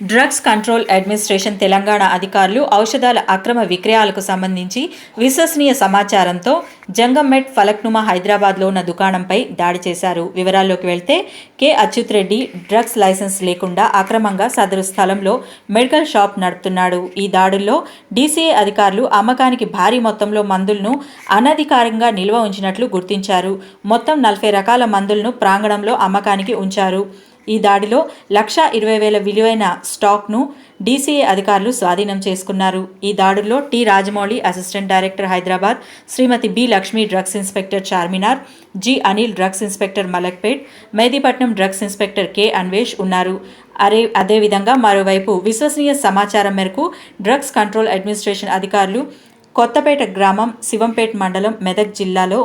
Drugs control administration Telangana అధికారులు ఔషధాల అక్రమ విక్రయాలకు సంబంధించి విశ్వసనీయ సమాచారంతో జంగంమెట్ ఫలక్నుమా హైదరాబాద్లో ఉన్న దుకాణంపై దాడి చేశారు. వివరాల్లోకి వెళ్తే K Achyut Reddy drugs licence లేకుండా అక్రమంగా సదరు స్థలంలో మెడికల్ షాప్ నడుపుతున్నాడు. ఈ దాడుల్లో డీసీఏ అధికారులు అమ్మకానికి భారీ మొత్తంలో మందులను అనధికారికంగా నిల్వ ఉంచినట్లు గుర్తించారు. మొత్తం 40 రకాల మందులను ప్రాంగణంలో అమ్మకానికి ఉంచారు. ఈ దాడిలో 1,20,000 విలువైన స్టాక్ను డీసీఏ అధికారులు స్వాధీనం చేసుకున్నారు. ఈ దాడుల్లో T Rajamouli assistant director Hyderabad, Srimathi B Lakshmi drugs inspector Charminar, G Anil drugs inspector Malakpet, Mehdipatnam drugs inspector K Anvesh ఉన్నారు. అదేవిధంగా మరోవైపు విశ్వసనీయ సమాచారం మేరకు డ్రగ్స్ కంట్రోల్ అడ్మినిస్ట్రేషన్ అధికారులు కొత్తపేట గ్రామం, శివంపేట్ మండలం, మెదక్ జిల్లాలో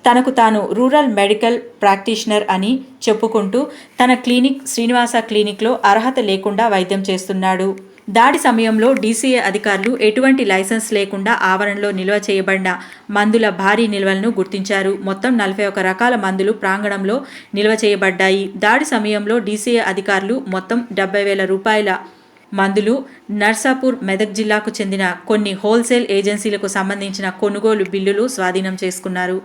తనకు తాను రూరల్ మెడికల్ ప్రాక్టీషనర్ అని చెప్పుకుంటూ తన క్లినిక్ శ్రీనివాస క్లినిక్లో అర్హత లేకుండా వైద్యం చేస్తున్నాడు. దాడి సమయంలో డీసీఏ అధికారులు ఎటువంటి లైసెన్స్ లేకుండా ఆవరణలో నిల్వ చేయబడిన మందుల భారీ నిల్వలను గుర్తించారు. మొత్తం 41 రకాల మందులు ప్రాంగణంలో నిల్వ చేయబడ్డాయి. దాడి సమయంలో డీసీఏ అధికారులు మొత్తం 70,000 రూపాయల మందులు, నర్సాపూర్, మెదక్ జిల్లాకు చెందిన కొన్ని హోల్సేల్ ఏజెన్సీలకు సంబంధించిన కొనుగోలు బిల్లులు స్వాధీనం చేసుకున్నారు.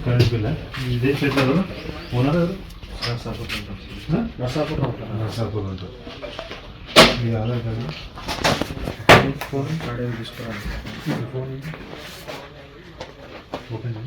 కరెంట్ బిల్ ఇదే పెట్టారు ఓనర్ నర్సాపూర్ ఉంటారు. మీ ఆధార్ కార్డు ఫోన్ కార్డు తీసుకురావాలి. Phone open